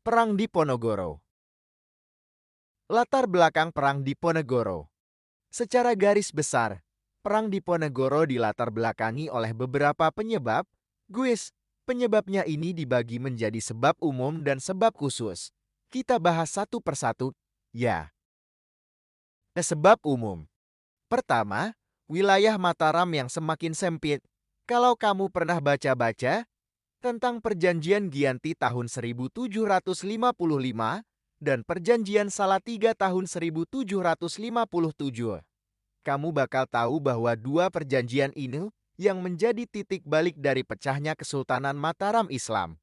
Perang Diponegoro. Latar belakang Perang Diponegoro. Secara garis besar, Perang Diponegoro dilatar belakangi oleh beberapa penyebab. Penyebabnya ini dibagi menjadi sebab umum dan sebab khusus. Kita bahas satu persatu, ya. Sebab umum. Pertama, wilayah Mataram yang semakin sempit. Kalau kamu pernah baca-baca tentang Perjanjian Giyanti tahun 1755 dan Perjanjian Salatiga tahun 1757, kamu bakal tahu bahwa dua perjanjian ini yang menjadi titik balik dari pecahnya Kesultanan Mataram Islam.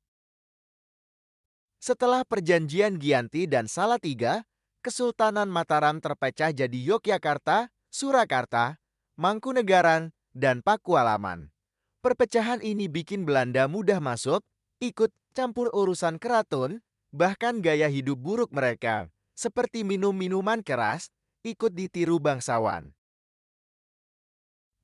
Setelah Perjanjian Giyanti dan Salatiga, Kesultanan Mataram terpecah jadi Yogyakarta, Surakarta, Mangkunegaran, dan Pakualaman. Perpecahan ini bikin Belanda mudah masuk, ikut campur urusan keraton, bahkan gaya hidup buruk mereka, seperti minum minuman keras, ikut ditiru bangsawan.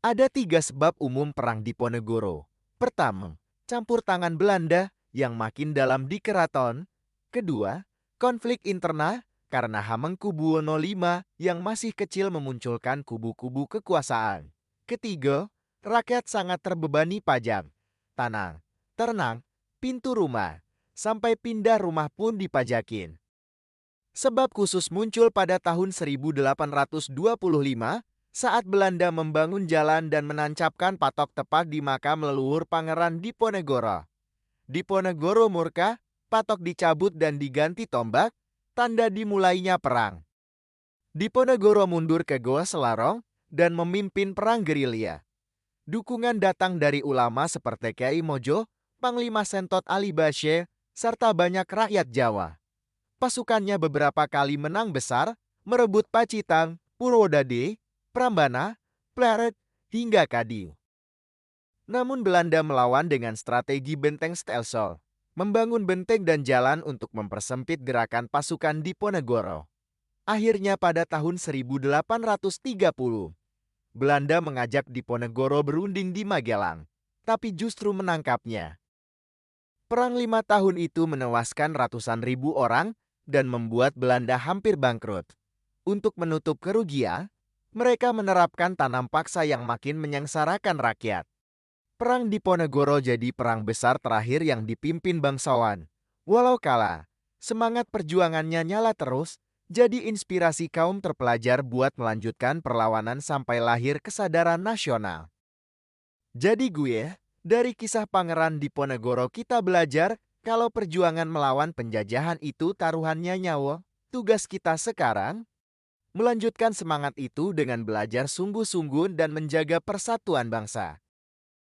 Ada 3 sebab umum Perang Diponegoro. Pertama, campur tangan Belanda yang makin dalam di keraton. Kedua, konflik internal karena Hamengkubuwono V yang masih kecil memunculkan kubu-kubu kekuasaan. Ketiga, rakyat sangat terbebani pajak, tanah, ternak, pintu rumah, sampai pindah rumah pun dipajakin. Sebab khusus muncul pada tahun 1825 saat Belanda membangun jalan dan menancapkan patok tepat di makam leluhur Pangeran Diponegoro. Diponegoro murka, patok dicabut dan diganti tombak, tanda dimulainya perang. Diponegoro mundur ke Goa Selarong dan memimpin perang gerilya. Dukungan datang dari ulama seperti Kiai Mojo, Panglima Sentot Ali Basyir, serta banyak rakyat Jawa. Pasukannya beberapa kali menang besar, merebut Pacitan, Purwodadi, Prambanan, Pleret, hingga Kadiu. Namun Belanda melawan dengan strategi benteng Stelsel, membangun benteng dan jalan untuk mempersempit gerakan pasukan Diponegoro. Akhirnya pada tahun 1830, Belanda mengajak Diponegoro berunding di Magelang, tapi justru menangkapnya. Perang 5 tahun itu menewaskan ratusan ribu orang dan membuat Belanda hampir bangkrut. Untuk menutup kerugian, mereka menerapkan tanam paksa yang makin menyengsarakan rakyat. Perang Diponegoro jadi perang besar terakhir yang dipimpin bangsawan. Walau kalah, semangat perjuangannya nyala terus, jadi inspirasi kaum terpelajar buat melanjutkan perlawanan sampai lahir kesadaran nasional. Jadi dari kisah Pangeran Diponegoro kita belajar kalau perjuangan melawan penjajahan itu taruhannya nyawa. Tugas kita sekarang melanjutkan semangat itu dengan belajar sungguh-sungguh dan menjaga persatuan bangsa.